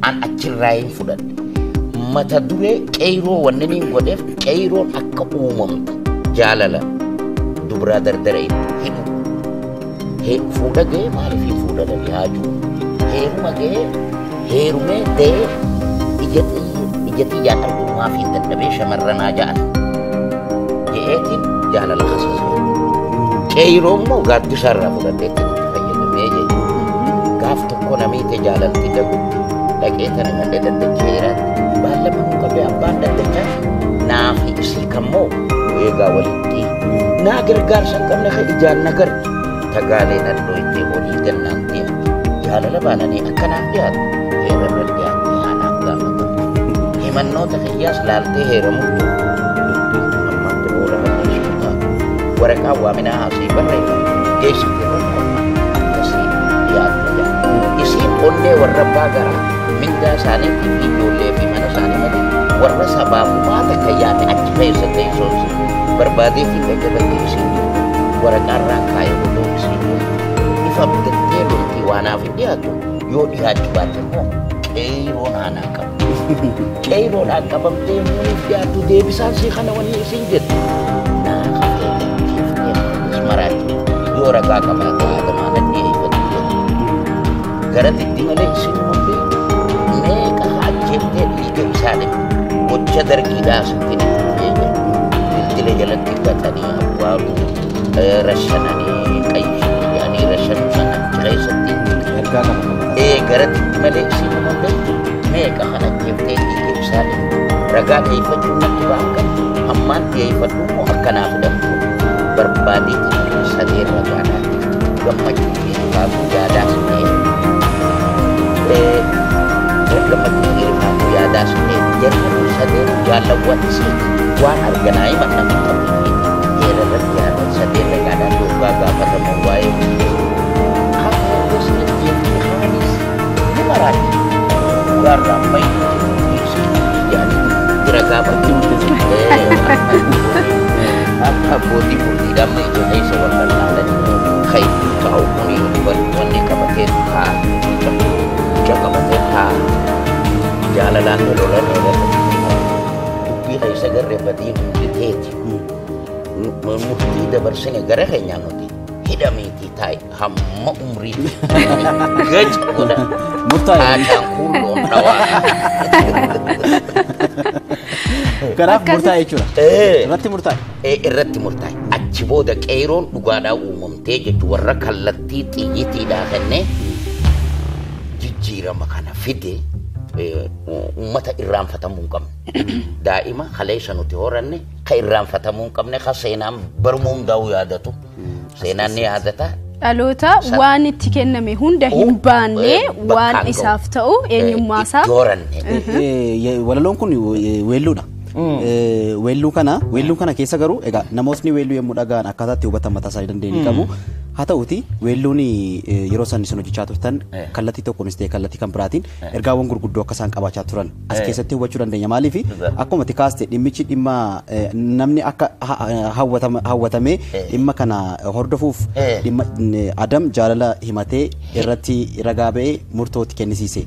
an achirraayin fudhadhe mata duree qeyroo wanniniin godheef qeyroon akka uumamtu jaalala dubraa dardara itti hidhu fuudha ga'ee maaliif fuudha dhabii haajuu heeruma ga'ee heerumee da'ee ijatti jaan argummaa fi dadhabee shamarranaa ja'an je'eetiin jaalala kasasee qeyroo immoo gaaddisarraa fudhadheetti fayyadamee jee gaaf tokko namiite jaalalti dagutti dhaqee tana gadhee daddacheeraatti baallama qabee abbaan daddachaa naaf isii kammoo eegaa walitti naa gargaarsa qabne ka ijaan nagartu tagaalee dhalloo itti olii gannaan deema jaalala baananii akkanaaf dhiyaatu heerarra dhiyaatti haanaaf gaafata himannoota kiyyaas laaltee heeramutti ammaatti booda barreessuutaa waraqaa waaminaa haasii barreeffame geessitee akkasii dhiyaatu isiin onnee warra abbaa garaa mindaa isaaniitti ijoollee fi mana isaanii malee warra sabaabumaa takka yaadne achi keessa teessoonsi barbaadee fi dhaggeeffatti isiin waraqaarraa kaayee godhuu isiin ifa bidattee loltii waanaaf hin dhiyaatu yoo dhiyaachuu baatte immoo qeyroon aanaa qabdu qeyroon qabamtee muuniif dhiyaatu deebisaan sii kana wanni isiin jettu naa kafee kiiftee maraatti yoo ragaa qabaate aadamaa dandee ifatu gara diddi malee isiin hundee meeqa hajjettee dhiiga isaanii gocha dargiidhaas itti dildila jalatti gatanii awwaaluu rashananii qayyishanii yaanii rashanuu sana cireessatti gara diddi malee isiin hundee meeqa hajjettee dhiiga isaanii ragaa dhiyeeffachuu natti baankan ammaan dhiyeeffadhu immoo akkanaa fudhamtu barbaadeetti sadeen ragaadhaatti gammachuu dhiyeeffaatu yaadaas gammachuu dhiyeeffaatu yaadaas jedhamu sadeen jaalawwan isii waan arganaa himanna qabdi heerarratti yaadan sadeen ragaadhaan yookaan gaafatamu waa'ee kaafaa gosni jeetti haanis ni maraatti gaarraa mayyuu yaani bira gaafachuu akka abbootii furtiidhaan ijoollee isa wallan laalanii kai taa'u kuni wanni qabatee haa qabatee haa jaalalaan lolan dubbii keessa garreeffatii hunditeeti murtii dabarsine gara keenyaa nuti hidhamiitii taa'e hamma umriiti gaca godha aadaan kuuloon dhawaa kanaaf murtaa'e jechuudha irratti murtaa'e irratti murtaa'e achi booda qeyroon dhugaadhaa uumamtee jechuun warra kallattii xiyyitiidhaa kennee jijjiirama kana fide uummata irraanfatamuu hin qabne daa'ima kaleessa nuti horanne ka irraanfatamuu hin qabne ka seenaan barmuu hundaa'uu yaadatu seenaan ni yaadata dhaloota waan itti kenname hunda hin baanne waan isaaf ta'u eenyummaasaa walaloon kun weelluudha. Weelluu kana keessa garuu egaa namootni weelluu yommuu dhaga'an akkaataatti hubatan mataa isaanii dandeenye qabu. Haa ta'uuti weelluun yeroo isaan isin hojjechaa turtan kallattii tokkonis ta'e kallattii kan biraatiin ergaawwan gurguddoo akka isaan qabaachaa turan as keessatti hubachuu dandeenya. Maaliif akkuma itti kaaste dhimmichi dhimma namni akka hawwatamee dhimma kana hordofuuf dhimma Adam jaalala himatee irratti ragaa ba'ee murtootti kennisiise.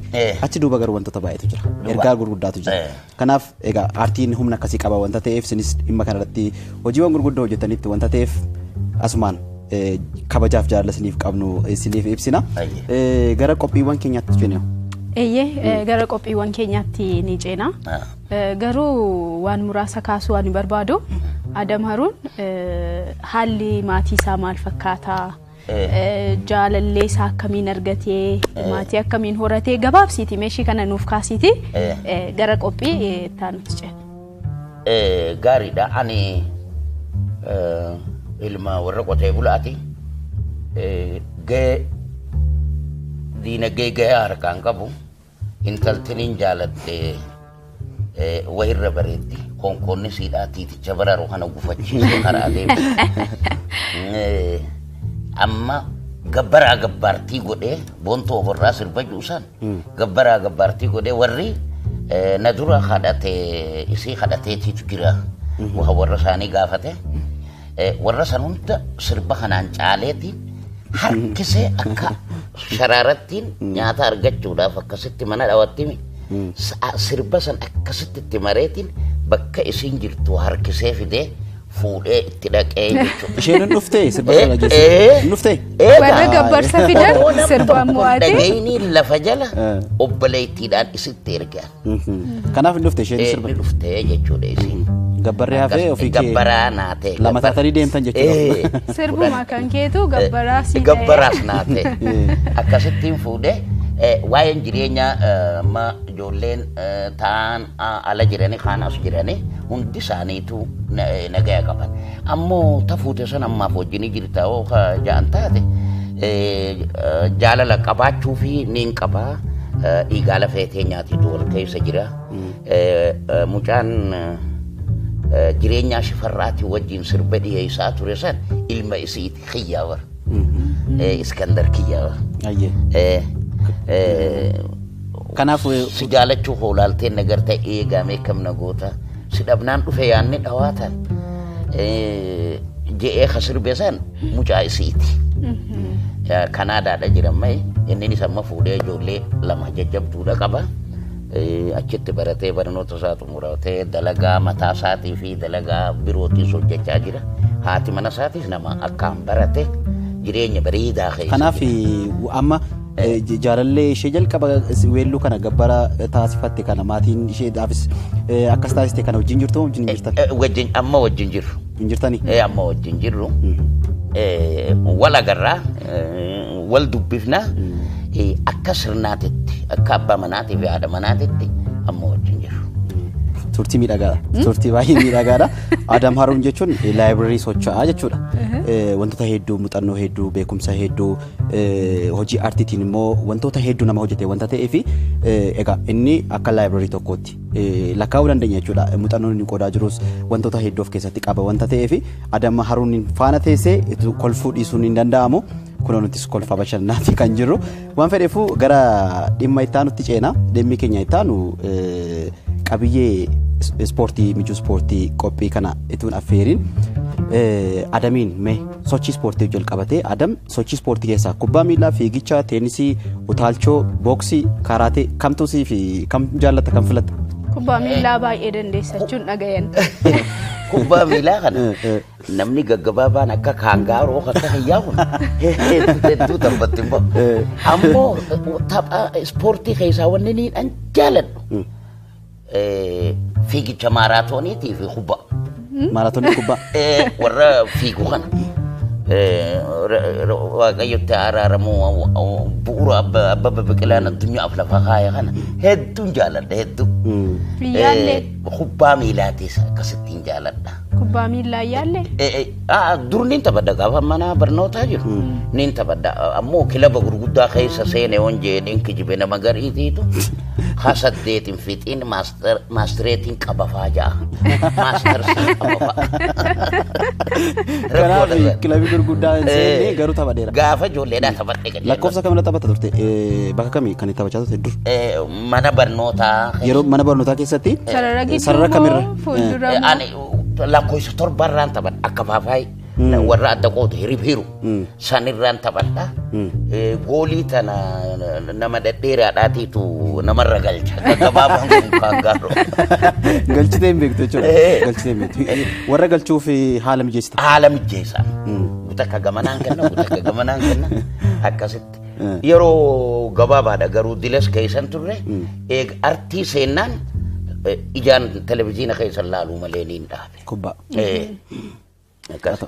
Achi duuba garuu wantoota baay'eetu jira. Ergaa gurguddaatu jira. Kanaaf egaa aartiin humna akkasii qaba wanta ta'eef isinis dhimma kanarratti hojiiwwan gurguddoo hojjetanitti wanta ta'eef asumaan kabajaaf jaalala isiniif qabnu isiniif ibsina. Gara qophiiwwan keenyaatti ceena. Gara qophiiwwan keenyaatti ni ceena. Garuu waan muraasa kaasuu waan barbaadu Adam Haruun haalli maatii isaa maal fakkaataa? Jaalallee isaa akkamiin argatee maatii akkamiin horatee gabaabsiiti meeshii kana nuuf kaasiiti gara qophii taanutti ceena. Gaariidha ani ilma warra qotee bulaati diinagdee gahee harkaan qabu intaltiniin jaalattee wayirra bareeddi konkoonni siidhaa tiiticha bararu kana gufachiisee karaa deemu amma gabbaraa gabbaartii godhee boontuu ofirraa sirba juusan gabbaraa gabbaartii godhee warri na dura kadhatee isii kadhateetiitu jira warra isaanii gaafate warra san hunda sirba kanaan caaleeti harkisee akka sharaarattiin nyaata argachuudhaaf akkasitti mana dhawattimi sirba san akkasitti itti mareetiin bakka isin jirtu harkisee fidee fuudhee itti dhaqee jechuudha. Isheen hin dhuftee sirba sana geesse. Hin dhuftee. Warra gabbarsa fidan sirba mo'ate. Dhagayni lafa jala obboleettiidhaan isitti ergaan. Kanaaf hin dhuftee isheen sirba. Hin dhuftee jechuudha isin. Gabbarri hafee ofii kee. Gabbaraa naatee. Lama taatanii deemtan jechuudha. Sirbuma kan keetu gabbaraa si ta'e. Gabbaraas naatee. Akkasittiin fuudhee waa'een jireenya ma ijoolleen ta'an ala jiranii kaan as jiranii hundi isaaniitu nagaya qaban. Ammoo ta fuute san ammaaf wajjin jirta oo ja'an taate jaalala qabaachuu fi niin qabaa dhiigaa lafee keenyaatiitu wal keessa jira. Mucaan jireenyaa shifarraatii wajjin sirba dhiyeessaa ture san ilma isiiti Kiyyaawar. Iskandar Kiyyaawar. Kanaaf si jaalachuu hoolaalteen nagarta eegamee kamna goota si dhabnaan dhufe yaanni dhawaatan je'ee kasirbe san mucaa isiiti. Kanaadaadha jiramee inni amma fuudhee ijoollee lama jajjabduudha qaba. Achitti baratee barnoota isaa xumuratee dalagaa mataa isaatii fi dalagaa birootiis hojjechaa jira. Haati mana isaatiis nama akkaan barate jireenya bareedaa keessa. Kanaaf amma jaalallee ishee jalqaba weelluu kana gabbara taasifatte kana maatiin isheedhaafis akkas taasiste kana wajjin jirtu wajjin hin jirtan? Wajjin amma wajjin jirru. Hin jirtanii? Amma wajjin jirru. Wal agarraa wal dubbifnaa akka sirnaatitti akka abbaa manaatii fi haadha manaatitti amma wajjin jirru. Turtii miidhagaadha. Turtii baay'ee miidhagaadha. Adam Haruun jechuun laayibireerii socho'aa jechuudha. Wantoota hedduu muuxannoo hedduu beekumsa hedduu hojii aartiitiin immoo wantoota hedduu nama hojjete wanta ta'eef egaa inni akka laayibireerii tokkootti lakkaa'uu dandeenya jechuudha. Muuxannoon inni qoodaa jirus wantoota hedduu of keessatti qaba wanta ta'eef Adam Haruun faana teessee kolfuu dhiisuun hin danda'amu. Kun nutis kolfaa bashannanaati kan jirru. Waan fedheefuu gara dhimma itti aanutti ceena. Dhimmi keenya itti aanu qabiyyee ispoortii mijuu ispoortii qophii kana ituun affeeriin Adamiin mee sochii ispoortii jalqabatee Adam sochii ispoortii keessaa kubbaa miilaa, fiigicha, teenisii, utaalchoo, booksii, karaatee kamtuusii fi kam jaallata kam filatta? Kubbaa miilaa baay'ee dandeessachuun dhagayan. Kubbaa miilaa kana namni gaggabaabaan akka kaangaaroo akka hiyyaa'u hedduu taphatti immoo ammoo tapha ispoortii keessaa wanni ni dhan jaaladhu fiigicha maaraatooniitii fi kubbaa. Maaraatoonii kubbaa. Warra fiigu kana waaqayyotti araaramu bu'uura Abbabaa Biqilaan addunyaaf lafa kaaya kana hedduun jaaladha hedduu. Kubbaa miilaatis akkasittiin jaaladha. Kubbaa miilaa yaalle? Dur niin taphadha gaafa mana barnootaa jiru. Niin taphadha ammoo kilaba gurguddaa keessa seene waan jedheen kijibe nama gariitiitu. Hasaddeetiin fixiin maastireetiin qabafaa ja'a. Maastarsiin qabafaa. Kanaaf kilabii gurguddaa seene garuu taphadheera. Gaafa ijoolleedhaa taphadhe gadi. Lakkoofsa kamila taphata turte? Bakka kamii kan taphachaa turte dur? Mana barnootaa. Yeroo mana barnootaa keessatti? Sarara kamirra? Lakkoofsa torbarraan taphadha akka faafaayi. Warra adda qooda hiribiru sanirraan taphadha. Goolii tana nama dhedheeraadhaatiitu namarra galcha. Gaggabaabaan kun kaangaaroo. Galchitee hin beektu jechuudha. Galchitee hin beektu. Warra galchuuf haala mijeessita? Haala mijeessaa. Butakka gamanaan kenna butakka gamanaan kenna akkasitti. Yeroo gabaabaadha garuu dilas keessan turre artii seennaan ijaan televizyiina keessa laaluu malee niin dhaabe. Kubbaa. Akkas.